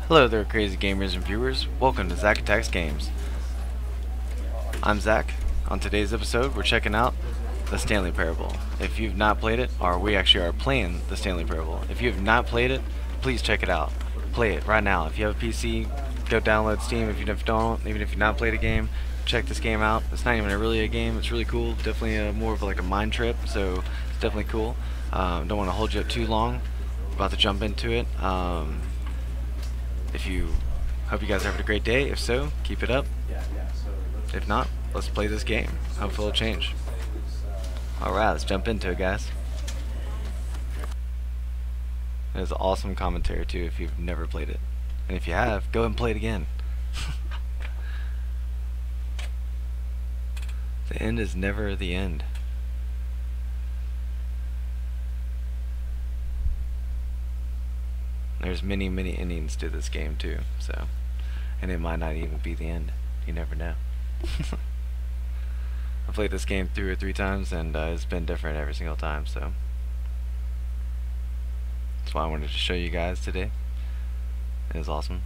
Hello there, crazy gamers and viewers. Welcome to Zach Attacks Games. I'm Zach. On today's episode, we're checking out the Stanley Parable. If you've not played it, or we actually are playing the Stanley Parable. If you have not played it, please check it out. Play it right now. If you have a PC, go download Steam. If you don't, even if you've not played a game, check this game out. It's not even really a game. It's really cool. Definitely more of like a mind trip. So it's definitely cool. Don't want to hold you up too long. About to jump into it. Hope you guys are having a great day. If so, keep it up. If not, let's play this game. Hopefully it'll change. Alright, let's jump into it, guys. There's awesome commentary too if you've never played it. And if you have, go and play it again. The end is never the end. There's many endings to this game too, so, and it might not even be the end. You never know. I played this game 2 or 3 times, and it's been different every single time. So that's why I wanted to show you guys today. It is awesome.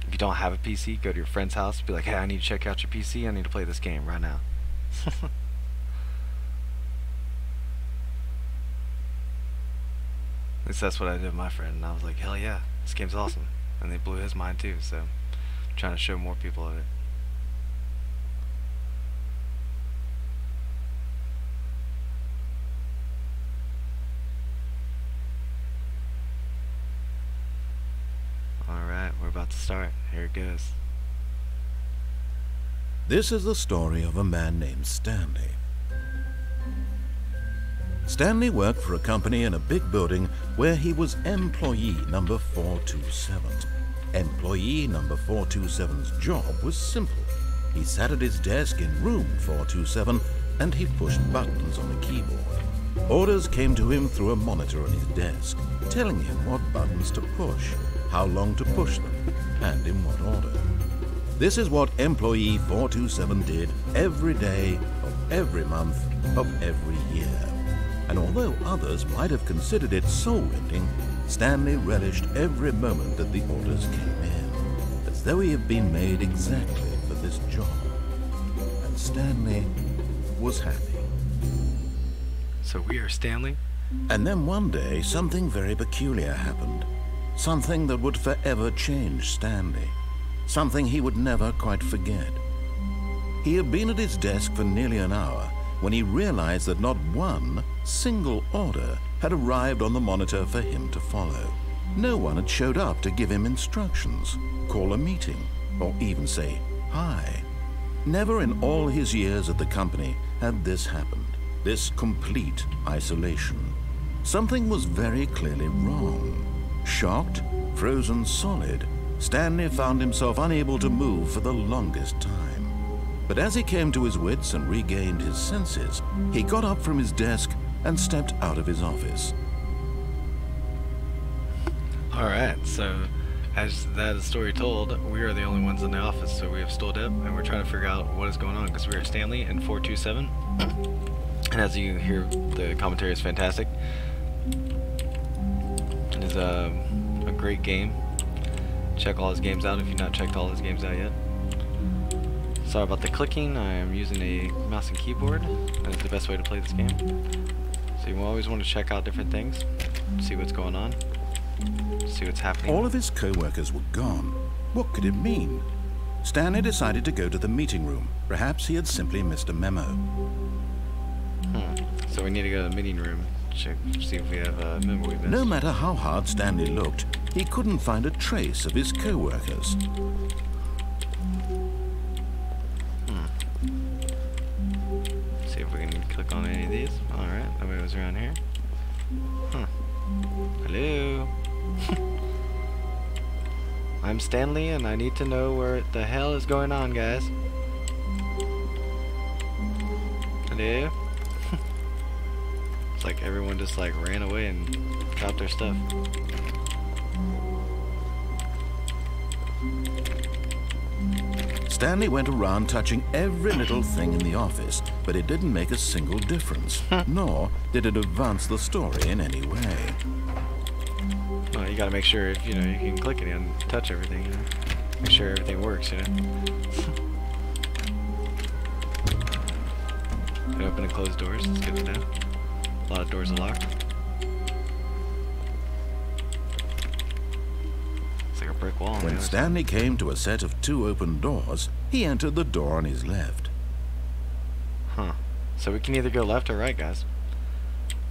If you don't have a PC, go to your friend's house. Be like, hey, I need to check out your PC. I need to play this game right now. At least that's what I did with my friend, and I was like, hell yeah, this game's awesome. And they blew his mind too, so I'm trying to show more people of it. Alright, we're about to start. Here it goes. This is the story of a man named Stanley. Stanley worked for a company in a big building where he was employee number 427. Employee number 427's job was simple. He sat at his desk in room 427 and he pushed buttons on the keyboard. Orders came to him through a monitor on his desk, telling him what buttons to push, how long to push them, and in what order. This is what employee 427 did every day of every month of every year. And although others might have considered it soul-rending, Stanley relished every moment that the orders came in, as though he had been made exactly for this job. And Stanley was happy. So we are Stanley? And then one day, something very peculiar happened. Something that would forever change Stanley. Something he would never quite forget. He had been at his desk for nearly an hour when he realized that not one single order had arrived on the monitor for him to follow. No one had showed up to give him instructions, call a meeting, or even say hi. Never in all his years at the company had this happened, this complete isolation. Something was very clearly wrong. Shocked, frozen solid, Stanley found himself unable to move for the longest time. But as he came to his wits and regained his senses, he got up from his desk and stepped out of his office. Alright, so as that story told, we are the only ones in the office, so we have stood up and we're trying to figure out what is going on, because we are Stanley in 427. And as you hear, the commentary is fantastic. It is a great game. Check all his games out if you've not checked all his games out yet. Sorry about the clicking. I am using a mouse and keyboard. That is the best way to play this game. So you always want to check out different things, see what's going on, see what's happening. All of his co-workers were gone. What could it mean? Stanley decided to go to the meeting room. Perhaps he had simply missed a memo. So we need to go to the meeting room, check, see if we have a memo we missed. No matter how hard Stanley looked, he couldn't find a trace of his co-workers. See if we can click on any of these. Alright, nobody was around here. Hello? I'm Stanley and I need to know where the hell is going on, guys. Hello? It's like everyone just like ran away and dropped their stuff. Stanley went around touching every little thing in the office, but it didn't make a single difference, nor did it advance the story in any way. Well, you gotta make sure if you know you can click it and touch everything. You know? Make sure everything works. You know. Can open and close doors. It's good to know. A lot of doors are locked. It's like a brick wall. When Stanley came to a set of 2 open doors, he entered the door on his left. Huh. So we can either go left or right, guys.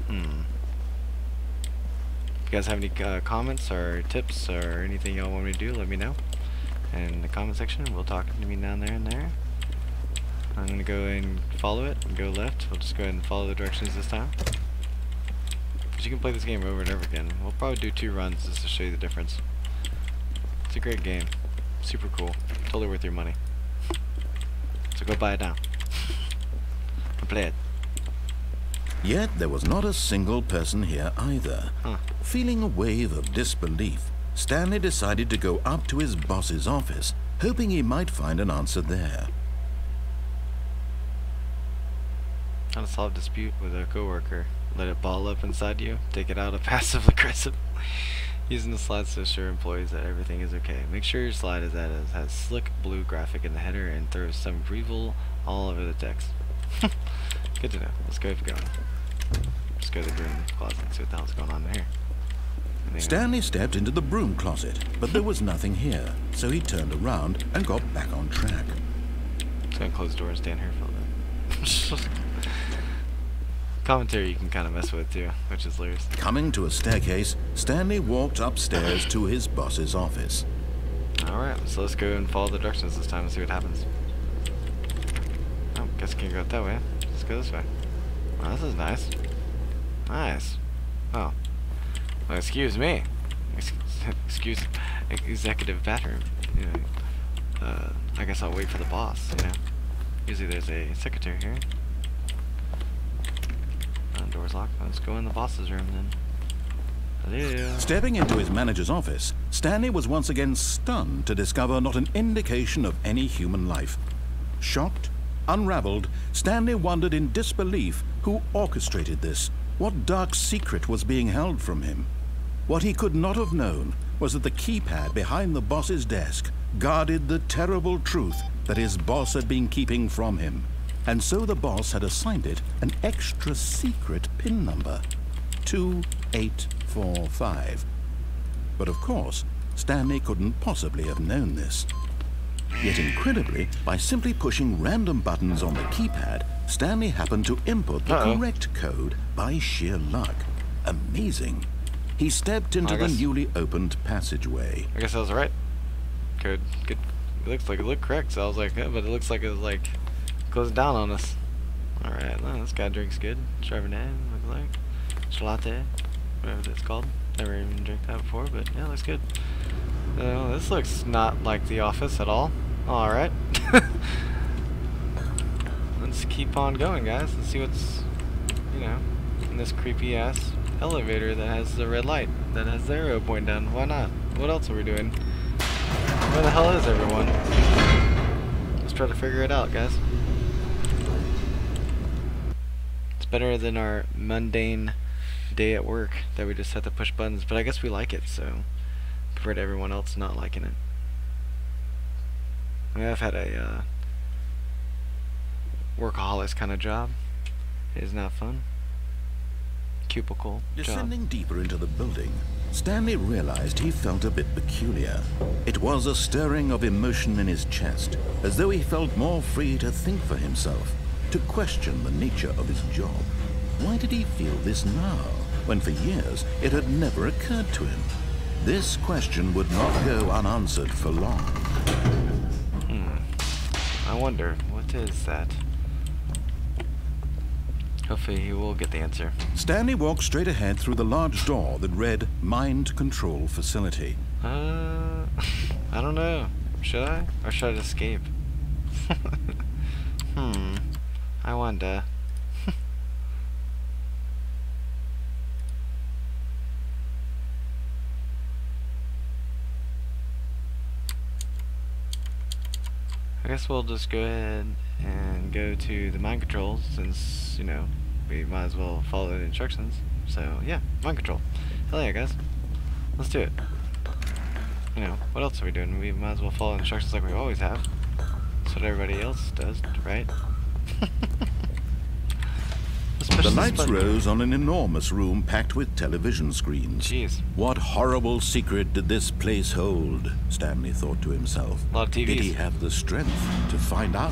If you guys have any comments or tips or anything y'all want me to do, let me know in the comment section. We'll talk to me down there and there. I'm gonna go and follow it and go left. We'll just go ahead and follow the directions this time. Because you can play this game over and over again. We'll probably do 2 runs just to show you the difference. It's a great game. Super cool. Totally worth your money. So go buy it now. And play it. Yet there was not a single person here either. Feeling a wave of disbelief, Stanley decided to go up to his boss's office, hoping he might find an answer there. How to solve a dispute with a coworker. Let it ball up inside you. Take it out of passive aggressive. Using the slides to assure employees that everything is okay. Make sure your slide has slick blue graphic in the header and throws some approval all over the text. Good to know. Let's go going. Let's go to the broom closet and see what the hell's going on there. Stanley stepped into the broom closet, but there was nothing here, so he turned around and got back on track. Just gonna close the door and stand here for a little bit. Commentary you can kind of mess with too, which is hilarious. Coming to a staircase, Stanley walked upstairs to his boss's office. Alright, so let's go and follow the directions this time and see what happens. Oh, guess I can't go that way. Let's go this way. Oh, this is nice. Nice. Oh. Well, excuse me. Excuse executive bathroom. You know, I guess I'll wait for the boss, you know. Usually there's a secretary here. Door's locked. Let's go in the boss's room then. Hello. Stepping into his manager's office, Stanley was once again stunned to discover not an indication of any human life. Shocked, unraveled, Stanley wondered in disbelief who orchestrated this, what dark secret was being held from him. What he could not have known was that the keypad behind the boss's desk guarded the terrible truth that his boss had been keeping from him. And so the boss had assigned it an extra secret PIN number, 2845. But of course, Stanley couldn't possibly have known this. Yet incredibly, by simply pushing random buttons on the keypad, Stanley happened to input the correct code by sheer luck. Amazing. He stepped into the newly opened passageway. I guess I was right. Code. Good. It looks like it looked correct, so I was like, but it looks like it was like closing down on us. Alright, well, this guy drinks good. Chardonnay, looks like. Latte, whatever it's called. Never even drank that before, but yeah, looks good. This looks not like the office at all. Alright. Let's keep on going, guys. Let's see what's, you know, in this creepy ass elevator that has the red light, that has the arrow pointing down. Why not? What else are we doing? Where the hell is everyone? Let's try to figure it out, guys. It's better than our mundane day at work that we just have to push buttons, but I guess we like it, so compared to everyone else not liking it. I mean, I've had a workaholics kind of job. It is not fun. Cubicle Descending deeper into the building, Stanley realized he felt a bit peculiar. It was a stirring of emotion in his chest, as though he felt more free to think for himself, to question the nature of his job. Why did he feel this now, when for years it had never occurred to him? This question would not go unanswered for long. I wonder, what is that? Hopefully he will get the answer. Stanley walked straight ahead through the large door that read Mind Control Facility. I don't know. Should I? Or should I just escape? I wonder. I guess we'll just go ahead and go to the mind control, since, you know, we might as well follow the instructions. So yeah, mind control. Hell yeah, guys. Let's do it. You know, what else are we doing? We might as well follow instructions like we always have. That's what everybody else does, right? The lights rose on an enormous room packed with television screens. Jeez. What horrible secret did this place hold? Stanley thought to himself. A lot of TVs. Did he have the strength to find out?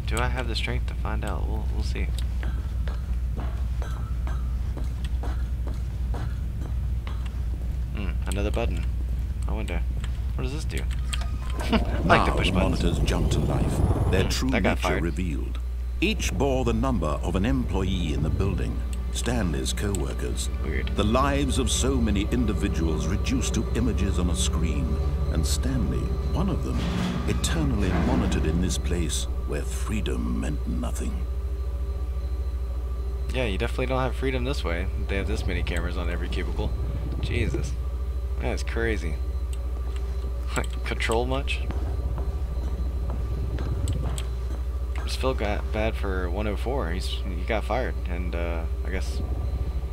Do I have the strength to find out? We'll see. Another button. I wonder. What does this do? I like to push buttons. Monitors jumped to life. Their true That got nature fired. revealed. Each bore the number of an employee in the building. Stanley's co-workers. Weird. The lives of so many individuals reduced to images on a screen. And Stanley, one of them, eternally monitored in this place where freedom meant nothing. Yeah, you definitely don't have freedom this way. They have this many cameras on every cubicle. Jesus. That is crazy. Like, control much? Just feel bad for 104. He got fired, and I guess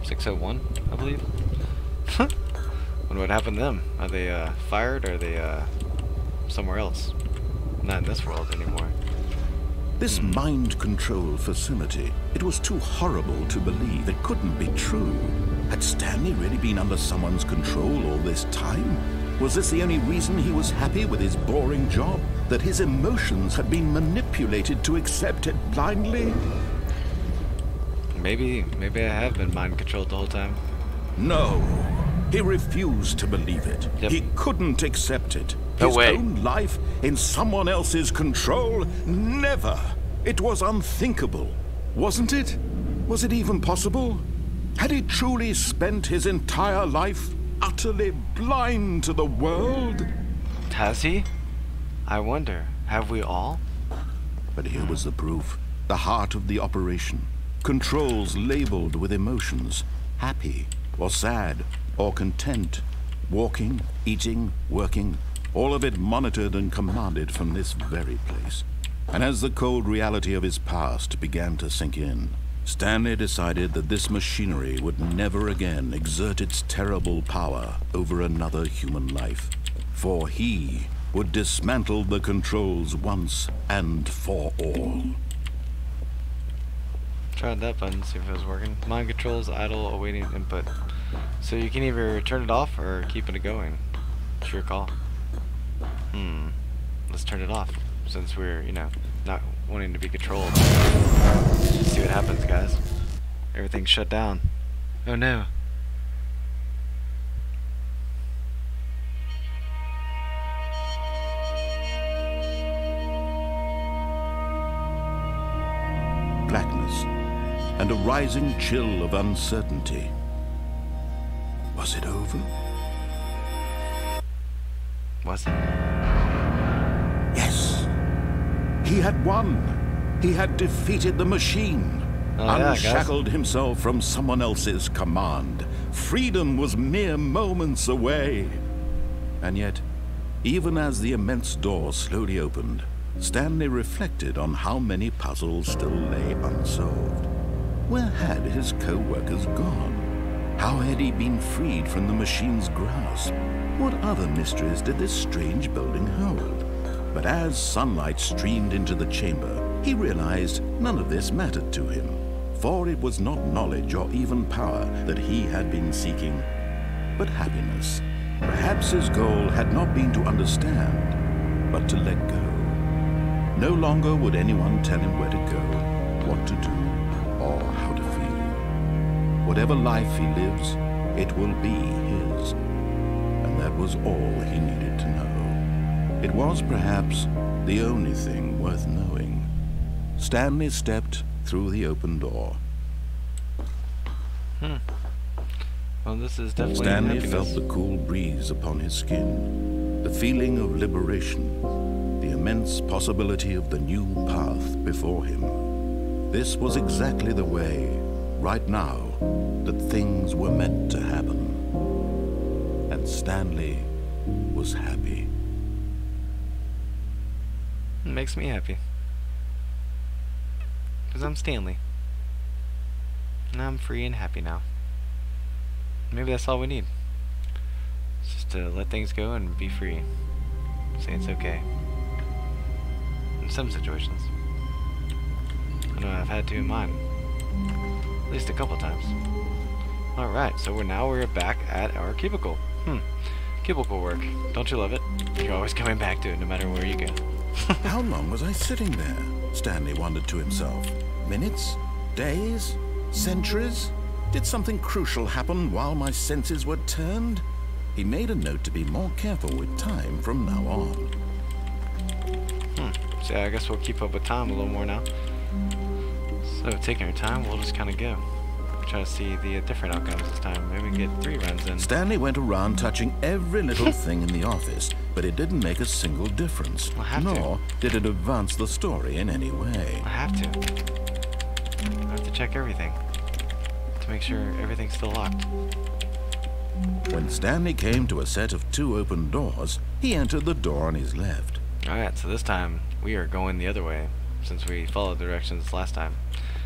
601, I believe. Wonder what happened to them. Are they fired, or are they somewhere else? Not in this world anymore. This mind control facility, it was too horrible to believe. It couldn't be true. Had Stanley really been under someone's control all this time? Was this the only reason he was happy with his boring job? That his emotions had been manipulated to accept it blindly? Maybe I have been mind controlled the whole time. No. He refused to believe it. Yep. He couldn't accept it. No His way. own life in someone else's control? Never. It was unthinkable. Wasn't it? Was it even possible? Had he truly spent his entire life utterly blind to the world? Has he? I wonder. Have we all? But here was the proof. The heart of the operation. Controls labeled with emotions. Happy, or sad, or content. Walking, eating, working. All of it monitored and commanded from this very place. And as the cold reality of his past began to sink in, Stanley decided that this machinery would never again exert its terrible power over another human life. For he would dismantle the controls once and for all. Tried that button, see if it was working. Mind controls, idle, awaiting input. So you can either turn it off or keep it going. It's your call. Let's turn it off, since we're, you know, not wanting to be controlled. Let's see what happens, guys. Everything's shut down. Oh no. Blackness and a rising chill of uncertainty. Was it over? Was it? Yes. He had won. He had defeated the machine. Oh, yeah, Unshackled himself from someone else's command. Freedom was mere moments away. And yet, even as the immense door slowly opened, Stanley reflected on how many puzzles still lay unsolved. Where had his co-workers gone? How had he been freed from the machine's grasp? What other mysteries did this strange building hold? But as sunlight streamed into the chamber, he realized none of this mattered to him, for it was not knowledge or even power that he had been seeking, but happiness. Perhaps his goal had not been to understand, but to let go. No longer would anyone tell him where to go, what to do, or how to feel. Whatever life he lives, it will be his. And that was all he needed to know. It was perhaps the only thing worth knowing. Stanley stepped through the open door. Well, this is definitely Stanley happiness. felt the cool breeze upon his skin, the feeling of liberation, the immense possibility of the new path before him. This was exactly the way, right now, that things were meant to happen. And Stanley was happy. It makes me happy. Because I'm Stanley. And I'm free and happy now. maybe that's all we need. Just to let things go and be free. Say it's okay. In some situations. I know I've had to in mine. At least a couple times. Alright, so we're back at our cubicle. Cubicle work. Don't you love it? You're always coming back to it no matter where you go. How long was I sitting there? Stanley wondered to himself. Minutes? Days? Centuries? Did something crucial happen while my senses were turned? He made a note to be more careful with time from now on. So I guess we'll keep up with time a little more now. So taking our time, we'll just kind of go. Try to see the different outcomes this time. Maybe we can get 3 runs in. Stanley went around touching every little thing in the office, but it didn't make a single difference. Nor did it advance the story in any way. I have to check everything to make sure everything's still locked. When Stanley came to a set of 2 open doors, he entered the door on his left. Alright, so this time we are going the other way, since we followed the directions last time.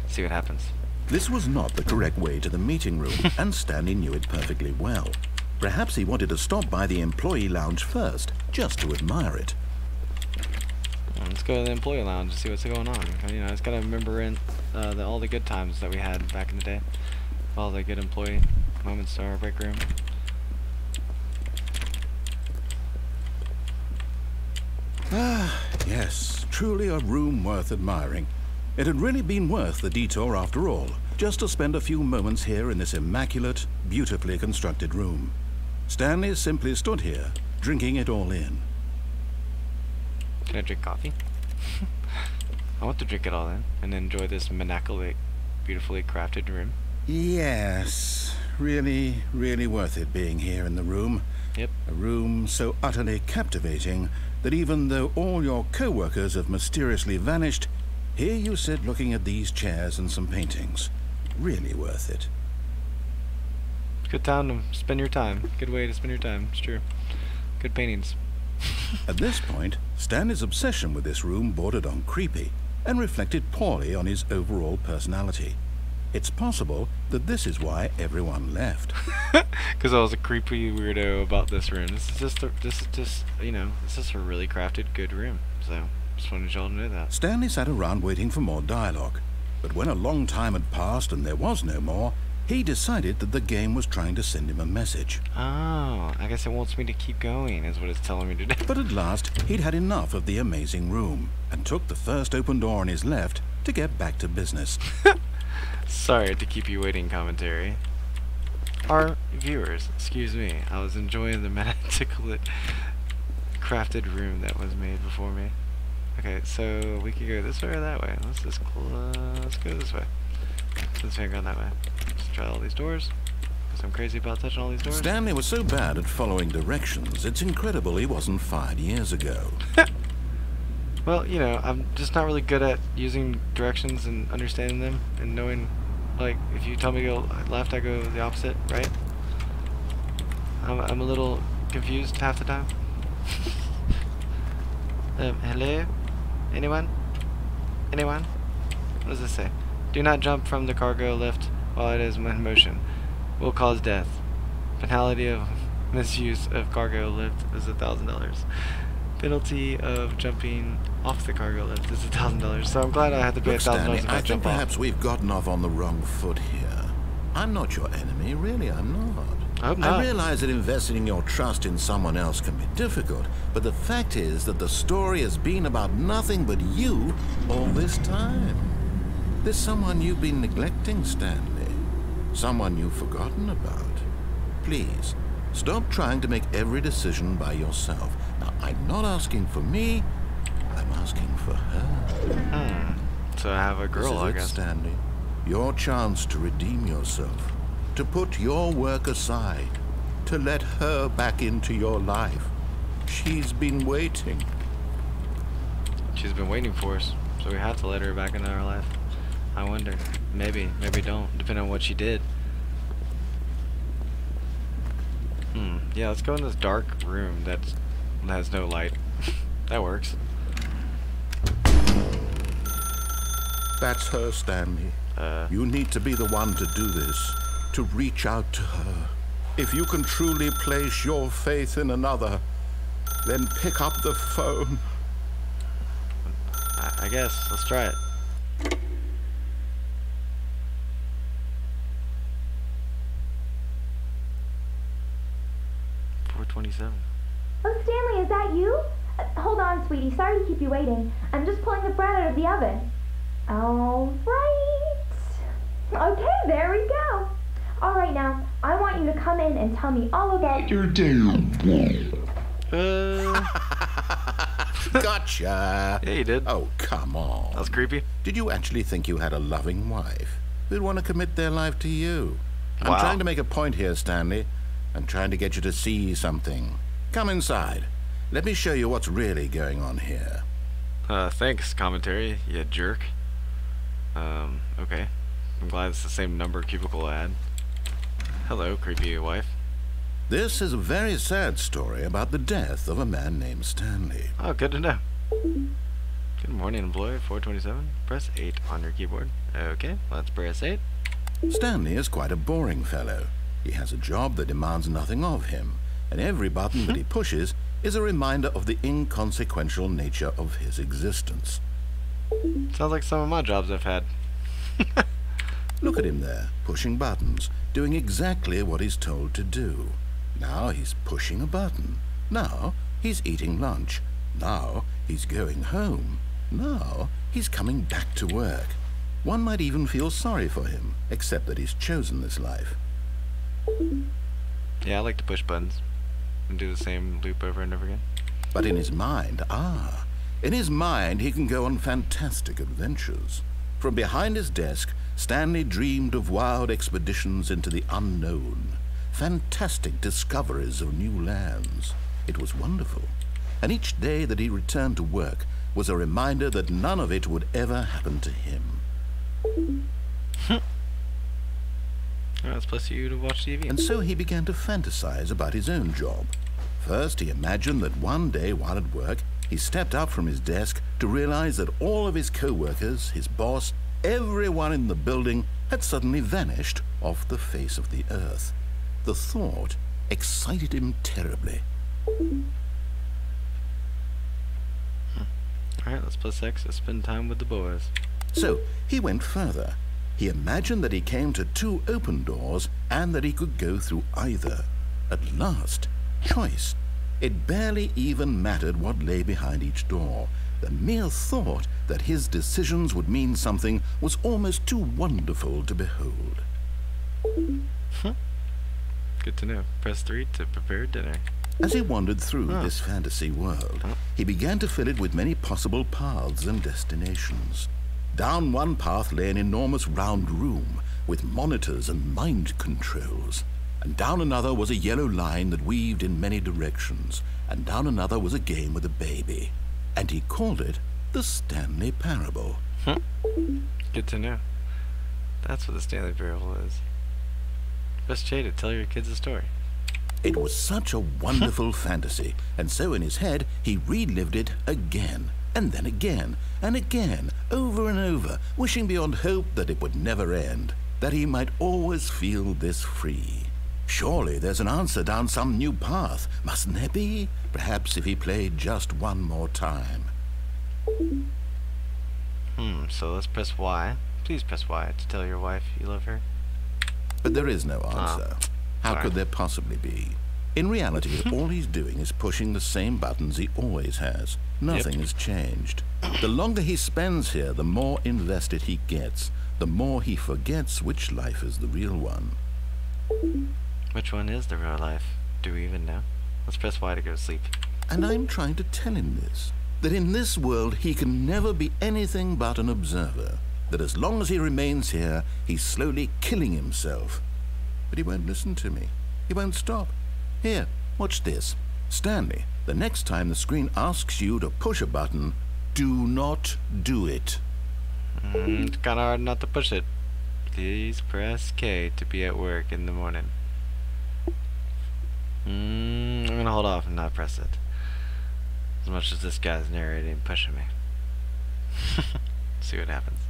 See what happens. This was not the correct way to the meeting room, and Stanley knew it perfectly well. Perhaps he wanted to stop by the employee lounge first, just to admire it. Let's go to the employee lounge and see what's going on. You know, I just gotta remember all the good times that we had back in the day. All the good employee moments to our break room. Ah, yes, truly a room worth admiring. It had really been worth the detour after all, just to spend a few moments here in this immaculate, beautifully constructed room. Stanley simply stood here, drinking it all in. Can I drink coffee? I want to drink it all in and enjoy this maniacally, beautifully crafted room. Yes, really, really worth it being here in the room. Yep. A room so utterly captivating that even though all your co-workers have mysteriously vanished, here you sit looking at these chairs and some paintings. Really worth it. Good time to spend your time. Good way to spend your time. It's true. Good paintings. At this point, Stanley's obsession with this room bordered on creepy and reflected poorly on his overall personality. It's possible that this is why everyone left. Because I was a creepy weirdo about this room. This is just you know, this is a really crafted, good room. So just wanted y'all to know that. Stanley sat around waiting for more dialogue, but when a long time had passed and there was no more, he decided that the game was trying to send him a message. Oh, I guess it wants me to keep going, is what it's telling me to do. But at last, he'd had enough of the amazing room, and took the first open door on his left to get back to business. Sorry to keep you waiting, commentary. Our viewers, excuse me, I was enjoying the maniacally crafted room that was made before me. Okay, so we could go this way or that way. Let's just let's go this way. Let's hang on that way. Let's try all these doors. Because I'm crazy about touching all these doors. Stanley was so bad at following directions, it's incredible he wasn't fired years ago. Well, you know, I'm just not really good at using directions and understanding them and knowing, like, if you tell me to go left, I go the opposite, right? I'm a little confused half the time. Hello? Anyone? Anyone? What does this say? Do not jump from the cargo lift while it is in motion. Will cause death. Penalty of misuse of cargo lift is $1,000. Penalty of jumping off the cargo lift is $1,000. So I'm glad I had to pay $1,000 if I jump off. Perhaps we've gotten off on the wrong foot here. I'm not your enemy, really, I'm not. I hope not. I realize that investing your trust in someone else can be difficult, but the fact is that the story has been about nothing but you all this time. There's someone you've been neglecting, Stanley. Someone you've forgotten about. Please, stop trying to make every decision by yourself. Now, I'm not asking for me, I'm asking for her. So I have a girl, I guess. Stanley. Your chance to redeem yourself. To put your work aside. To let her back into your life. She's been waiting. She's been waiting for us, so we have to let her back into our life. I wonder. Maybe don't, depending on what she did. Yeah, let's go in this dark room that has no light. That works. That's her, Stanley. You need to be the one to do this. To reach out to her. If you can truly place your faith in another, then pick up the phone. I guess. Let's try it. $4.27. Oh, Stanley, is that you? Hold on, sweetie. Sorry to keep you waiting. I'm just pulling the bread out of the oven. All right. Okay, there we go. All right, now, I want you to come in and tell me all about your day. Gotcha. Yeah, you did. Oh, come on. That was creepy. Did you actually think you had a loving wife who'd want to commit their life to you? Wow. I'm trying to make a point here, Stanley. I'm trying to get you to see something. Come inside. Let me show you what's really going on here. Thanks, commentary, you jerk. Okay. I'm glad it's the same number cubicle I had. Hello, creepy wife. This is a very sad story about the death of a man named Stanley. Oh, good to know. Good morning, employee. 427. Press 8 on your keyboard. Okay, let's press 8. Stanley is quite a boring fellow. He has a job that demands nothing of him, and every button that he pushes is a reminder of the inconsequential nature of his existence. Sounds like some of my jobs I've had. Look at him there, pushing buttons, doing exactly what he's told to do. Now he's pushing a button. Now he's eating lunch. Now he's going home. Now he's coming back to work. One might even feel sorry for him, except that he's chosen this life. Yeah, I like to push buttons and do the same loop over and over again. But in his mind, in his mind he can go on fantastic adventures. From behind his desk, Stanley dreamed of wild expeditions into the unknown, fantastic discoveries of new lands. It was wonderful, and each day that he returned to work was a reminder that none of it would ever happen to him. Let's place you to watch TV. And so he began to fantasize about his own job. First, he imagined that one day while at work, he stepped up from his desk to realize that all of his co-workers, his boss, everyone in the building had suddenly vanished off the face of the earth. The thought excited him terribly. Alright, let's play sex and spend time with the boys. So he went further. He imagined that he came to two open doors and that he could go through either. At last, choice. It barely even mattered what lay behind each door. The mere thought that his decisions would mean something was almost too wonderful to behold. Good to know. Press 3 to prepare dinner. As he wandered through this fantasy world, he began to fill it with many possible paths and destinations. Down one path lay an enormous round room with monitors and mind controls. And down another was a yellow line that weaved in many directions. And down another was a game with a baby. And he called it the Stanley Parable. Good to know. That's what the Stanley Parable is. Best way to tell your kids a story. It was such a wonderful fantasy, and so in his head he relived it again, and then again, and again, over and over, wishing beyond hope that it would never end, that he might always feel this free. Surely there's an answer down some new path, mustn't there be? Perhaps if he played just one more time. So let's press Y. Please press Y to tell your wife you love her. But there is no answer. How could there possibly be? In reality, all he's doing is pushing the same buttons he always has. Nothing has changed. The longer he spends here, the more invested he gets, the more he forgets which life is the real one. Which one is the real life? Do we even know? Let's press Y to go to sleep. And I'm trying to tell him this, that in this world he can never be anything but an observer, that as long as he remains here, he's slowly killing himself. But he won't listen to me. He won't stop. Here, watch this. Stanley, the next time the screen asks you to push a button, do not do it. It's kinda hard not to push it. Please press K to be at work in the morning. I'm gonna hold off and not press it. As much as this guy's narrating and pushing me. See what happens.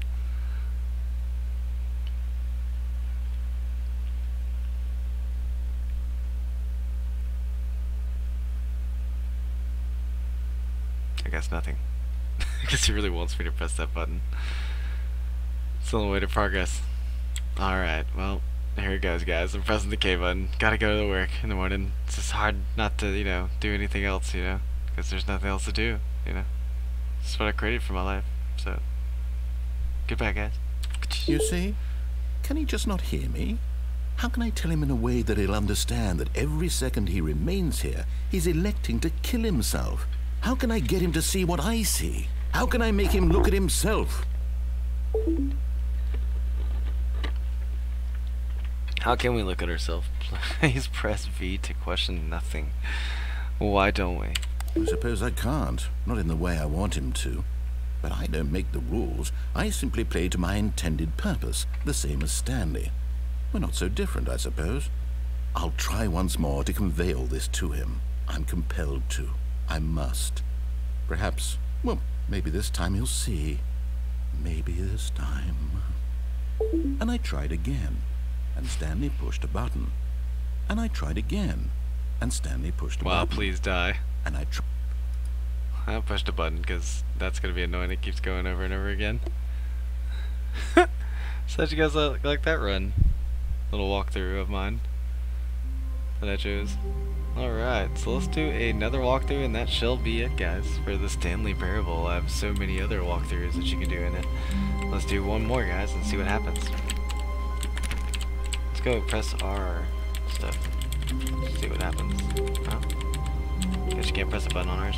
guess nothing. I guess he really wants me to press that button. It's the only way to progress. Alright, well, here it goes, guys. I'm pressing the K button. Gotta go to work in the morning. It's just hard not to, you know, do anything else, you know, because there's nothing else to do, you know. This is what I created for my life, so. Goodbye, guys. You see? Can he just not hear me? How can I tell him in a way that he'll understand that every second he remains here, he's electing to kill himself? How can I get him to see what I see? How can I make him look at himself? How can we look at ourselves? Please press V to question nothing. Why don't we? I suppose I can't. Not in the way I want him to. But I don't make the rules. I simply play to my intended purpose, the same as Stanley. We're not so different, I suppose. I'll try once more to convey all this to him. I'm compelled to. I must. Perhaps, well, maybe this time he'll see. Maybe this time. And I tried again, and Stanley pushed a button. And I tried again, and Stanley pushed a button. Wow, please die. And I pushed a button because that's going to be annoying. It keeps going over and over again. So how'd you guys like that run? Little walkthrough of mine that I chose. Alright, so let's do another walkthrough, and that shall be it, guys, for the Stanley Parable. I have so many other walkthroughs that you can do in it. Let's do one more, guys, and see what happens. Let's go press R stuff. See what happens. Huh? Guess you can't press a button on ours.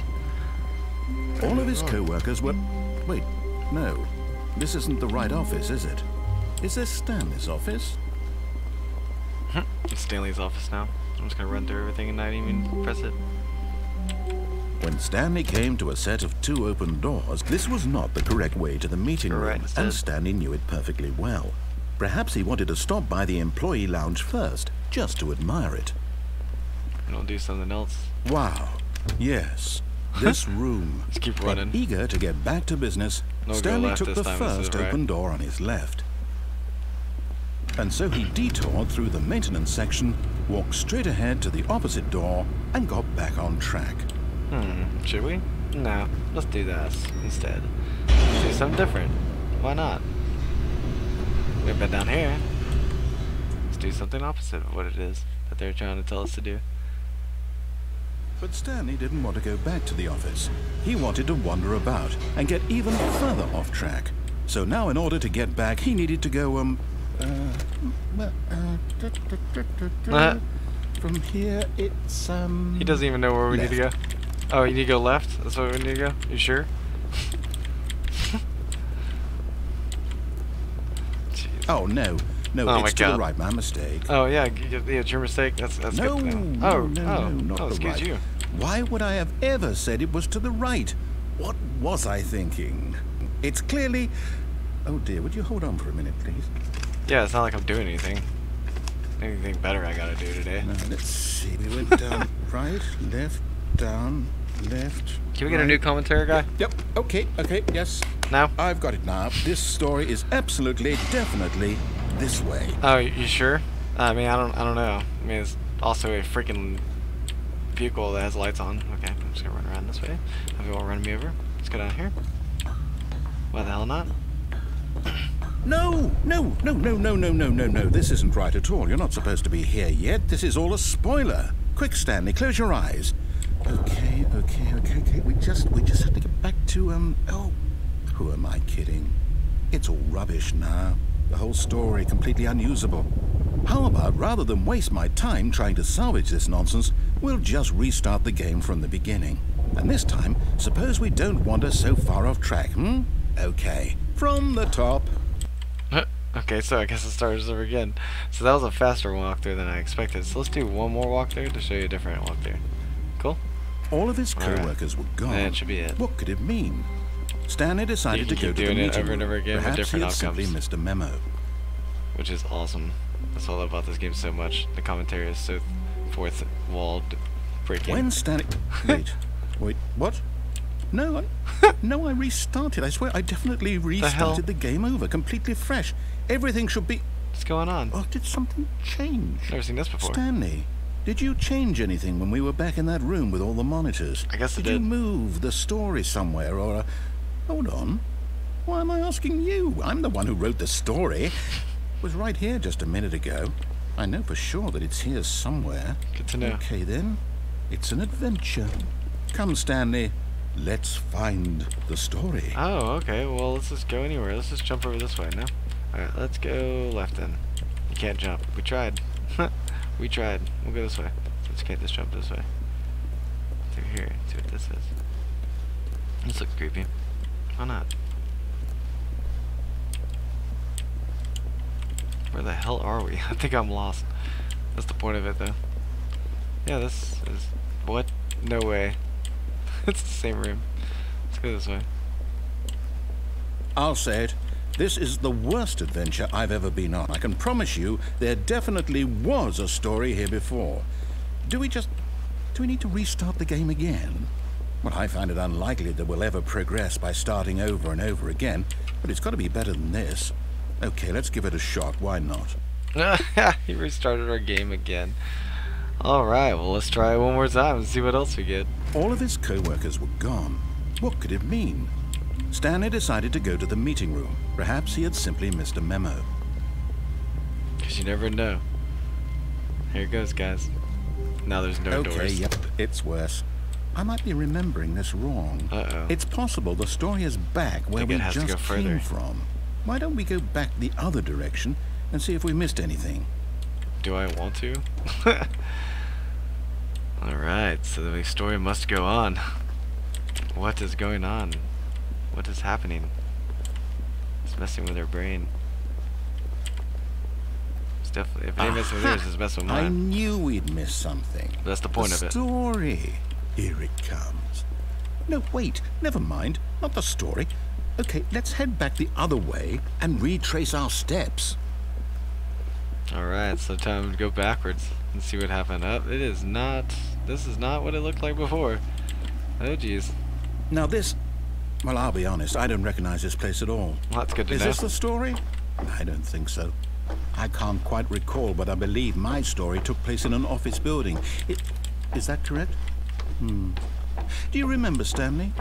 All of his co-workers were... Wait, no. This isn't the right office, is it? Is this Stanley's office? It's Stanley's office now. I'm just gonna run through everything and not even press it. When Stanley came to a set of 2 open doors, this was not the correct way to the meeting room, and Stanley knew it perfectly well. Perhaps he wanted to stop by the employee lounge first, just to admire it. And I'll do something else. Wow. Yes. This room. Let's keep running. But eager to get back to business, Stanley took the first open door on his left. And so he detoured through the maintenance section, walked straight ahead to the opposite door, and got back on track. Should we? No, let's do this instead. Let's do something different. Why not? We've been down here. Let's do something opposite of what it is that they're trying to tell us to do. But Stanley didn't want to go back to the office. He wanted to wander about and get even further off track. So now in order to get back, he needed to go, from here, it's, He doesn't even know where we need to go. Oh, you need to go left? That's where we need to go? You sure? Oh, no. No, oh it's to the right, my mistake. Oh, yeah, it's your mistake. That's no, good. No, not the excuse right. you. Why would I have ever said it was to the right? What was I thinking? It's clearly... Oh, dear, would you hold on for a minute, please? Yeah, it's not like I'm doing anything. Anything better I gotta do today. Now, let's see. We went down right, left, down, left. Can we get a new commentary guy? Yep. Okay, yes. Now? I've got it now. This story is absolutely, definitely this way. Oh, you sure? I mean, I don't know. I mean, it's also a freaking vehicle that has lights on. Okay, I'm just gonna run around this way. Have you all run me over? Let's go down here. Why the hell not? No. This isn't right at all. You're not supposed to be here yet. This is all a spoiler. Quick, Stanley, close your eyes. Okay. We just have to get back to, oh, who am I kidding? It's all rubbish now. The whole story completely unusable. How about, rather than waste my time trying to salvage this nonsense, we'll just restart the game from the beginning. And this time, suppose we don't wander so far off track, Okay, from the top. Okay, so I guess it starts over again. So that was a faster walkthrough than I expected. So let's do one more walkthrough to show you a different walkthrough. Cool? All of his co-workers were gone. That should be it. What could it mean? Stanley decided to go to the meeting over and over again with different outcomes. Perhaps he had simply missed a memo. Which is awesome. That's all about this game so much. The commentary is so fourth wall breaking. When Stanley... Wait, what? No, I restarted. I swear, I definitely restarted the game over, completely fresh. Everything should be... What's going on? Oh, did something change? Never seen this before. Stanley, Did you change anything when we were back in that room with all the monitors? I guess I Did did. you move the story somewhere or... Hold on. Why am I asking you? I'm the one who wrote the story. It was right here just a minute ago. I know for sure that it's here somewhere. Good to know. Okay then. It's an adventure. Come, Stanley. Let's find the story. Oh, okay. Well, let's just go anywhere. Let's just jump over this way, no? Alright, let's go left then. You can't jump. We tried. We tried. We'll go this way. Let's can't just jump this way. Through here. See what this is. This looks creepy. Why not? Where the hell are we? I think I'm lost. That's the point of it, though. Yeah, this is... What? No way. It's the same room. Let's go this way. I'll say it. This is the worst adventure I've ever been on. I can promise you there definitely was a story here before. Do we need to restart the game again? Well, I find it unlikely that we'll ever progress by starting over and over again, but it's got to be better than this. Okay, let's give it a shot. Why not? He restarted our game again. Alright, well, let's try it one more time and see what else we get. All of his co-workers were gone. What could it mean? Stanley decided to go to the meeting room. Perhaps he had simply missed a memo. Because you never know. Here it goes, guys. Now there's no doors. Okay, yep, it's worse. I might be remembering this wrong. Uh-oh. It's possible the story is back where we just came from. Why don't we go back the other direction and see if we missed anything? Do I want to? Alright, so the story must go on. What is going on? What is happening? It's messing with her brain. It's definitely, if it ain't messing with yours, it's messing with I mine. knew we'd miss something. But that's the point of it. Story. Here it comes. No, wait, never mind. Not the story. Okay, let's head back the other way and retrace our steps. Alright, so time to go backwards and see what happened. Up, it is not. This is not what it looked like before. Oh, jeez. Now this... Well, I'll be honest, I don't recognize this place at all. Well, that's good to know. Is this the story? I don't think so. I can't quite recall, but I believe my story took place in an office building. Is that correct? Do you remember, Stanley?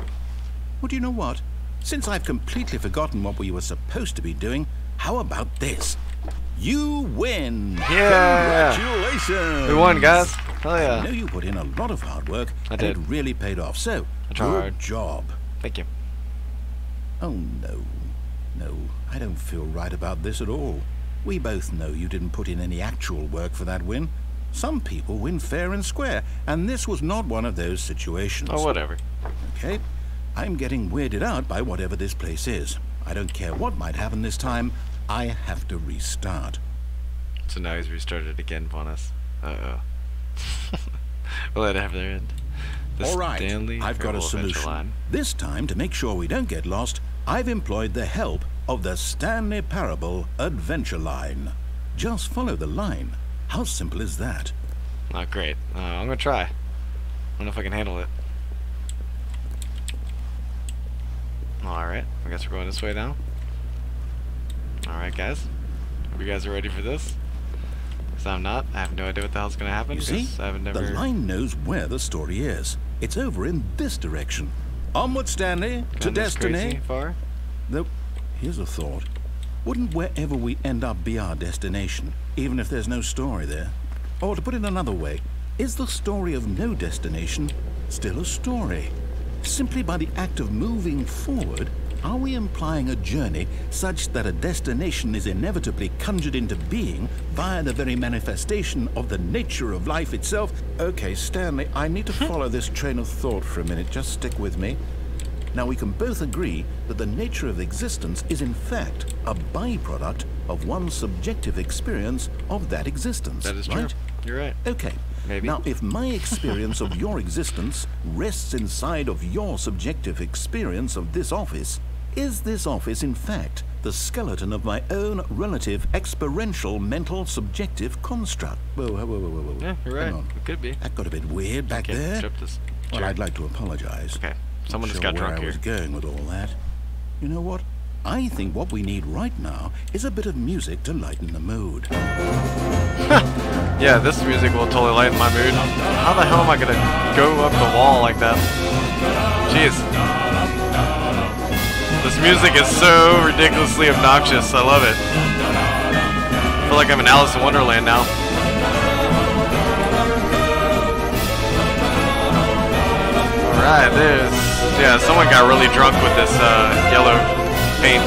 Well, do you know what? Since I've completely forgotten what we were supposed to be doing, how about this? You win! Yeah! Congratulations! We won, guys. Hell yeah. I know you put in a lot of hard work, and did. it really paid off. So, I tried good hard. job. Thank you. Oh, no. No, I don't feel right about this at all. We both know you didn't put in any actual work for that win. Some people win fair and square, and this was not one of those situations. Oh, whatever. Okay? I'm getting weirded out by whatever this place is. I don't care what might happen this time. I have to restart. So now he's restarted again on us. Uh-oh. We'll let it have their end. The All right, Stanley I've got a Parable adventure solution. line. This time, to make sure we don't get lost, I've employed the help of the Stanley Parable adventure line. Just follow the line. How simple is that? Oh, great. I'm gonna try. I don't know if I can handle it. Alright, I guess we're going this way now. Alright, guys. Hope you guys are ready for this. Because I'm not. I have no idea what the hell's gonna happen. You see, the line knows where the story is. It's over in this direction. Onward, Stanley, to Gone this destiny. crazy far? Though, here's a thought. Wouldn't wherever we end up be our destination, even if there's no story there? Or to put it another way, is the story of no destination still a story? Simply by the act of moving forward, are we implying a journey such that a destination is inevitably conjured into being via the very manifestation of the nature of life itself? Okay, Stanley, I need to follow this train of thought for a minute. Just stick with me. Now, we can both agree that the nature of existence is in fact a byproduct of one's subjective experience of that existence. That is true. Right? You're right. Okay. Maybe. Now, if my experience of your existence rests inside of your subjective experience of this office, is this office, in fact, the skeleton of my own relative experiential mental subjective construct? Whoa. Yeah, you're right. Hang on. It could be. That got a bit weird back there. Strip this Well, chair. I'd like to apologize. Okay. Someone Not just sure got drunk where I here. was going with all that. You know what? I think what we need right now is a bit of music to lighten the mood. Yeah, this music will totally lighten my mood. How the hell am I gonna go up the wall like that? Jeez. This music is so ridiculously obnoxious. I love it. I feel like I'm in Alice in Wonderland now. Alright, yeah, someone got really drunk with this yellow paint.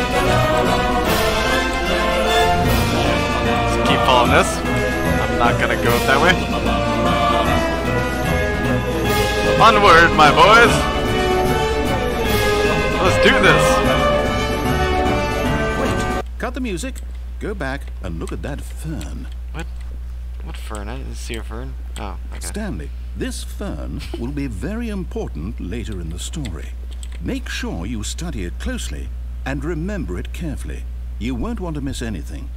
Just keep following this. I'm not gonna go up that way. Onward, my boys! Let's do this! Wait, cut the music, go back and look at that fern. What fern? I didn't see a fern. Oh, okay. Stanley, this fern will be very important later in the story. Make sure you study it closely and remember it carefully. You won't want to miss anything.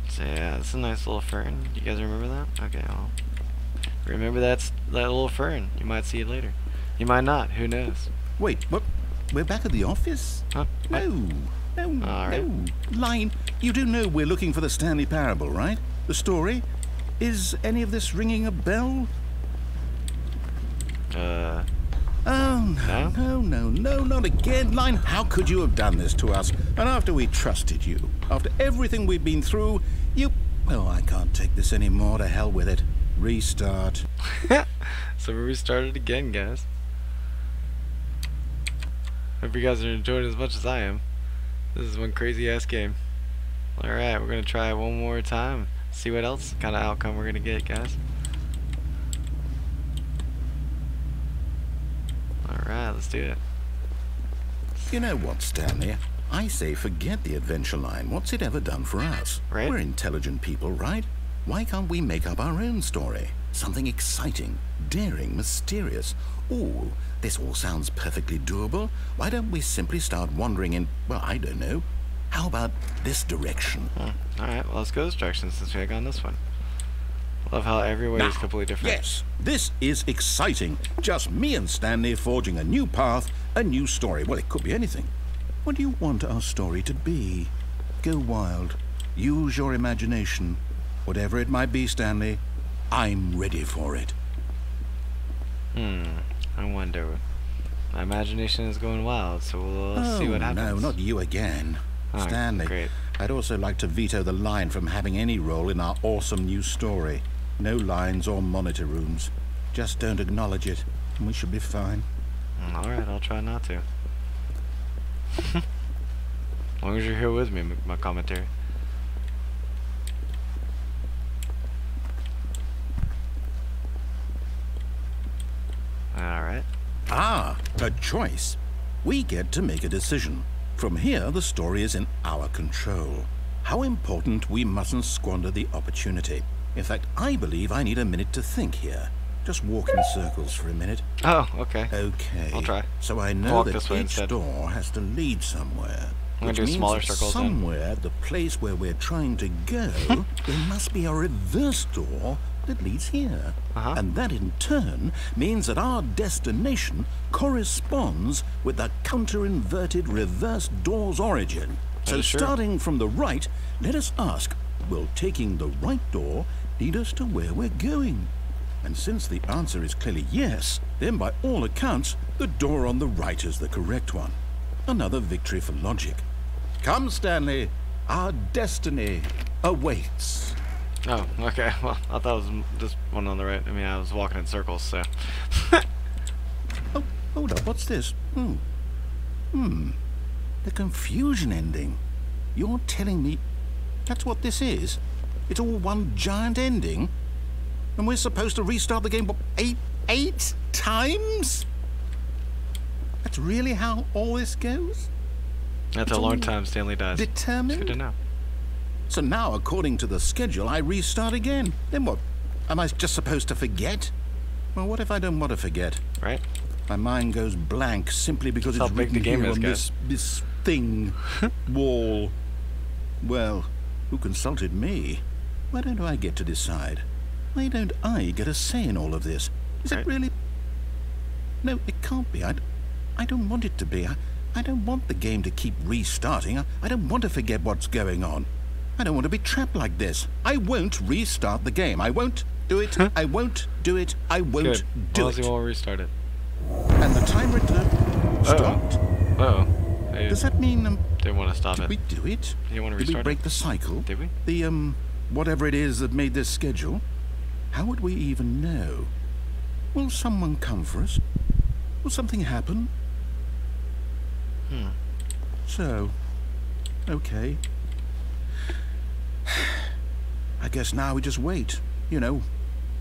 So yeah, it's a nice little fern. You guys remember that? Okay, well, remember that little fern. You might see it later. You might not. Who knows? Wait, what? We're back at the office? Huh? No. Right. Line, you do know we're looking for the Stanley Parable, right? The story? Is any of this ringing a bell? Oh, no, not again. Line, how could you have done this to us? And after we trusted you, after everything we've been through, well, I can't take this anymore. To hell with it. Restart. So we restarted again, guys. Hope you guys are enjoying it as much as I am. This is one crazy ass game. Alright, we're gonna try it one more time. See what else kind of outcome we're gonna get, guys. Alright, let's do it. You know what, Stanley? I say forget the adventure line. What's it ever done for us? Right? We're intelligent people, right? Why can't we make up our own story? Something exciting, daring, mysterious. Ooh, this all sounds perfectly doable. Why don't we simply start wandering in, well, I don't know. How about this direction? Alright, well, let's go this direction since we got on this one. Love how every way is completely different. Yes, this is exciting. Just me and Stanley forging a new path, a new story. Well, it could be anything. What do you want our story to be? Go wild. Use your imagination. Whatever it might be, Stanley, I'm ready for it. I wonder. My imagination is going wild, so we'll see what happens. No, not you again. Oh, Stanley, great. I'd also like to veto the line from having any role in our awesome new story. No lines or monitor rooms. Just don't acknowledge it, and we should be fine. Alright, I'll try not to. As long as you're here with me, my commentary. Alright. Ah, a choice. We get to make a decision. From here, the story is in our control. How important we mustn't squander the opportunity. In fact, I believe I need a minute to think here. Just walk in circles for a minute. Oh, okay. Okay. I'll try. So I know Walk that this way each instead. door has to lead somewhere. I'm gonna Which do means smaller that circles then. somewhere, the place where we're trying to go, there must be a reverse door that leads here. And that in turn means that our destination corresponds with the counter-inverted reverse door's origin. So Sure. starting from the right, let us ask, will taking the right door lead us to where we're going? And since the answer is clearly yes, then by all accounts, the door on the right is the correct one. Another victory for logic. Come, Stanley, our destiny awaits. Oh, okay. Well, I thought it was just one on the right. I mean, I was walking in circles, so. Oh, hold up, what's this? The confusion ending. You're telling me that's what this is? It's all one giant ending? And we're supposed to restart the game, what, eight times? That's really how all this goes? That's It's a long all time Stanley dies. Determined? It's good to know. So now, according to the schedule, I restart again. Then what? Am I just supposed to forget? Well, what if I don't want to forget? Right? My mind goes blank simply because That's it's how big written the game here is, on guys. this thing, wall. Well, who consulted me? Why don't I get to decide? Why don't I get a say in all of this? Is Right. it really? No, it can't be. I don't want it to be. I don't want the game to keep restarting. I don't want to forget what's going on. I don't want to be trapped like this. I won't restart the game. I won't do it. I won't do it. I won't Good. do As it. long as you won't restart it. And the timer stopped. Uh-oh. Does that mean Didn't want to stop did it. we do it? You didn't want to Did we restart break it? the cycle? Did we? The whatever it is that made this schedule? How would we even know? Will someone come for us? Will something happen? So, okay. I guess now we just wait. You know,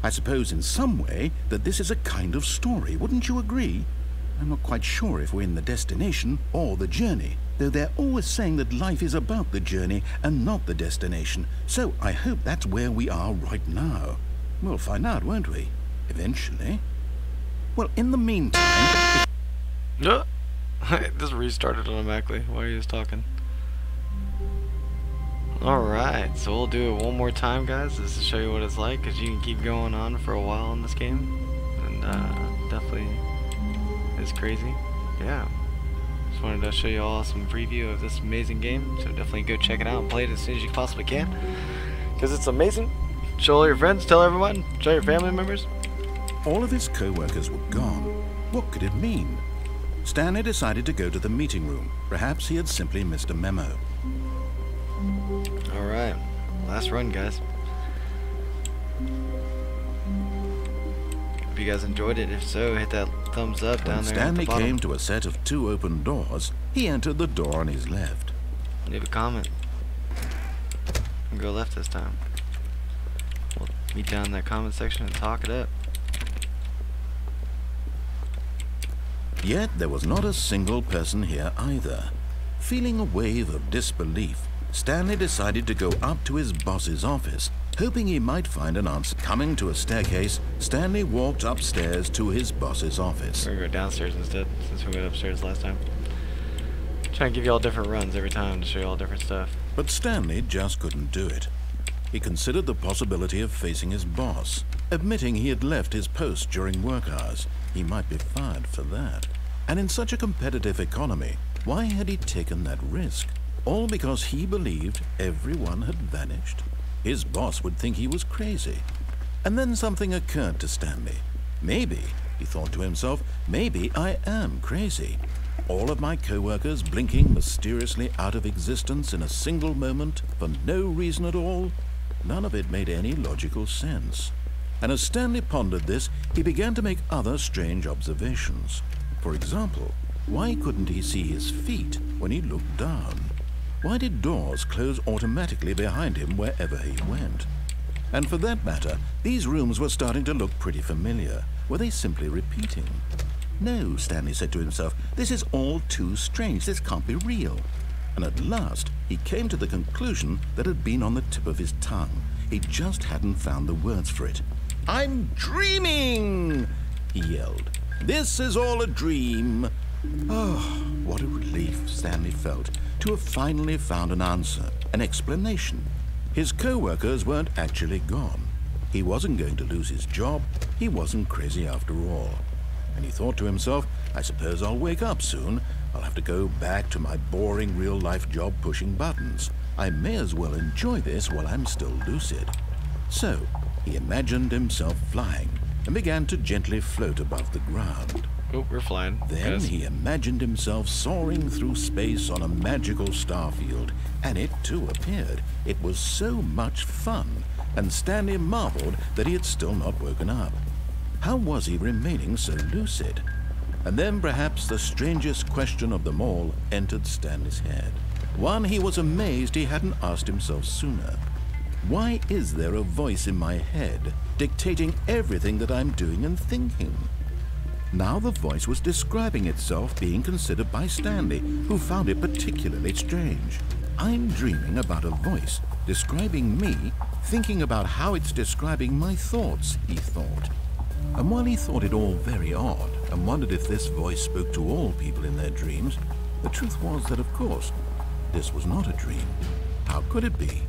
I suppose in some way that this is a kind of story, wouldn't you agree? I'm not quite sure if we're in the destination or the journey, though they're always saying that life is about the journey and not the destination. So I hope that's where we are right now. We'll find out, won't we? Eventually. Well, in the meantime... No. It just restarted automatically while he was talking. Alright, so we'll do it one more time, guys, just to show you what it's like, because you can keep going on for a while in this game. And definitely is crazy. Yeah. Just wanted to show you all some preview of this amazing game, so definitely go check it out and play it as soon as you possibly can, because it's amazing. Show all your friends, tell everyone, show your family members. All of his co-workers were gone. What could it mean? Stanley decided to go to the meeting room. Perhaps he had simply missed a memo. Alright, last run, guys. Hope you guys enjoyed it. If so, hit that thumbs up down When there Stanley at the bottom. came to a set of 2 open doors, he entered the door on his left. Leave a comment. And go left this time. We'll meet down in that comment section and talk it up. Yet there was not a single person here either. Feeling a wave of disbelief, Stanley decided to go up to his boss's office, hoping he might find an answer. Coming to a staircase, Stanley walked upstairs to his boss's office. We're gonna go downstairs instead, since we went upstairs last time. Trying to give you all different runs every time to show you all different stuff. But Stanley just couldn't do it. He considered the possibility of facing his boss, admitting he had left his post during work hours. He might be fired for that. And in such a competitive economy, why had he taken that risk? All because he believed everyone had vanished? His boss would think he was crazy. And then something occurred to Stanley. Maybe, he thought to himself, maybe I am crazy. All of my co-workers blinking mysteriously out of existence in a single moment for no reason at all? None of it made any logical sense. And as Stanley pondered this, he began to make other strange observations. For example, why couldn't he see his feet when he looked down? Why did doors close automatically behind him wherever he went? And for that matter, these rooms were starting to look pretty familiar. Were they simply repeating? No, Stanley said to himself, this is all too strange. This can't be real. And at last, he came to the conclusion that had been on the tip of his tongue. He just hadn't found the words for it. "I'm dreaming!" he yelled. "This is all a dream." Oh, what a relief Stanley felt to have finally found an answer, an explanation. His co-workers weren't actually gone. He wasn't going to lose his job. He wasn't crazy after all. And he thought to himself, I suppose I'll wake up soon. I'll have to go back to my boring real-life job pushing buttons. I may as well enjoy this while I'm still lucid. So, he imagined himself flying and began to gently float above the ground. Oh, we're flying. Then Yes. he imagined himself soaring through space on a magical starfield, and it too appeared. It was so much fun, and Stanley marveled that he had still not woken up. How was he remaining so lucid? And then perhaps the strangest question of them all entered Stanley's head. One he was amazed he hadn't asked himself sooner. Why is there a voice in my head dictating everything that I'm doing and thinking? Now the voice was describing itself being considered by Stanley, who found it particularly strange. I'm dreaming about a voice describing me, thinking about how it's describing my thoughts, he thought. And while he thought it all very odd and wondered if this voice spoke to all people in their dreams, the truth was that, of course, this was not a dream. How could it be?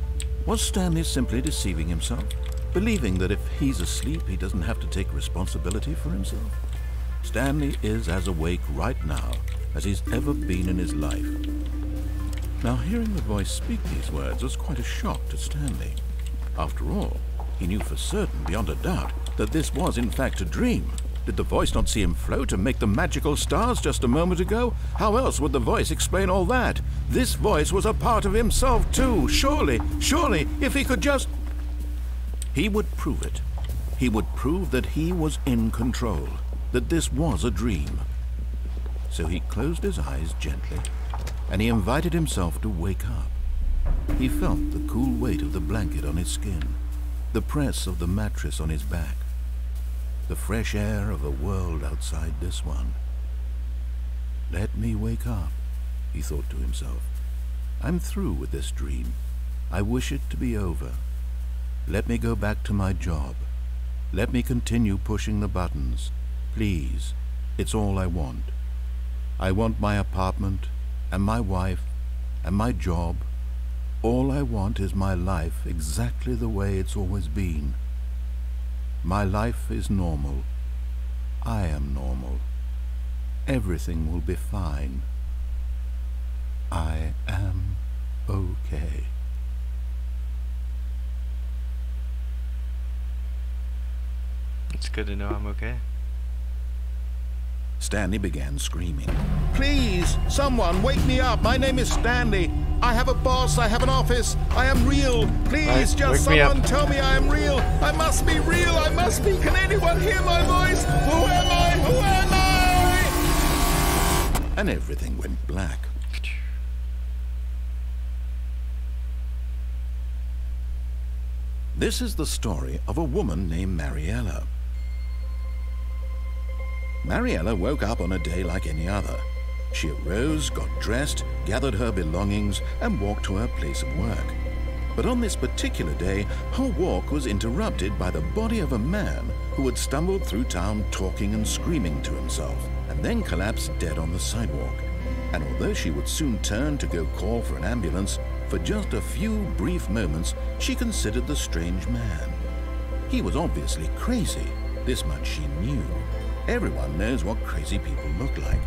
Was Stanley simply deceiving himself, believing that if he's asleep, he doesn't have to take responsibility for himself? Stanley is as awake right now as he's ever been in his life. Now, hearing the voice speak these words was quite a shock to Stanley. After all, he knew for certain, beyond a doubt, that this was in fact a dream. Did the voice not see him float and make the magical stars just a moment ago? How else would the voice explain all that? This voice was a part of himself too. Surely, if he could just... He would prove it. He would prove that he was in control, that this was a dream. So he closed his eyes gently, and he invited himself to wake up. He felt the cool weight of the blanket on his skin, the press of the mattress on his back, the fresh air of a world outside this one. Let me wake up, he thought to himself. I'm through with this dream. I wish it to be over. Let me go back to my job. Let me continue pushing the buttons. Please, it's all I want. I want my apartment, and my wife, and my job. All I want is my life exactly the way it's always been. My life is normal. I am normal. Everything will be fine. I am okay. It's good to know I'm okay. Stanley began screaming. Please, someone, wake me up. My name is Stanley. I have a boss. I have an office. I am real. Please, just someone tell me I am real. I must be real. I must be. Can anyone hear my voice? Who am I? Who am I? And everything went black. This is the story of a woman named Mariella. Mariella woke up on a day like any other. She arose, got dressed, gathered her belongings, and walked to her place of work. But on this particular day, her walk was interrupted by the body of a man who had stumbled through town talking and screaming to himself, and then collapsed dead on the sidewalk. And although she would soon turn to go call for an ambulance, for just a few brief moments she considered the strange man. He was obviously crazy. This much she knew. Everyone knows what crazy people look like.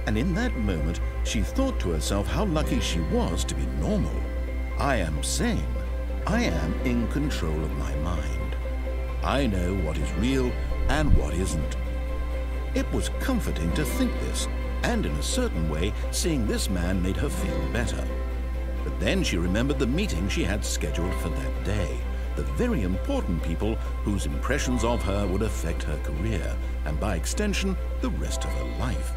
And in that moment, she thought to herself how lucky she was to be normal. I am sane. I am in control of my mind. I know what is real and what isn't. It was comforting to think this, and in a certain way, seeing this man made her feel better. But then she remembered the meeting she had scheduled for that day. The very important people whose impressions of her would affect her career, and by extension, the rest of her life.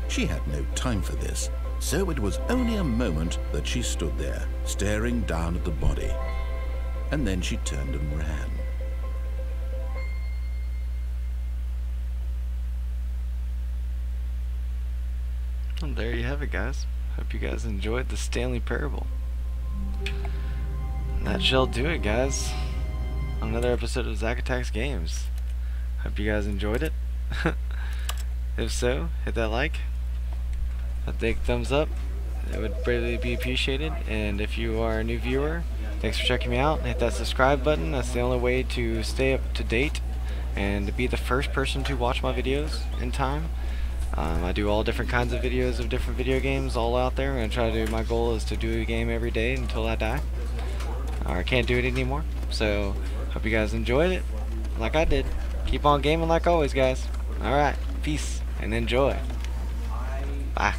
She had no time for this, so it was only a moment that she stood there, staring down at the body. And then she turned and ran. Well, there you have it, guys. Hope you guys enjoyed the Stanley Parable. And that shall do it, guys. Another episode of Zack Attacks Games. Hope you guys enjoyed it. If so, hit that like. A big thumbs up. It would greatly be appreciated. And if you are a new viewer, thanks for checking me out. Hit that subscribe button. That's the only way to stay up to date and to be the first person to watch my videos in time. I do all different kinds of videos of different video games all out there, and my goal is to do a game every day until I die. Or I can't do it anymore. So, hope you guys enjoyed it, like I did. Keep on gaming like always, guys. Alright, peace, and enjoy. Bye.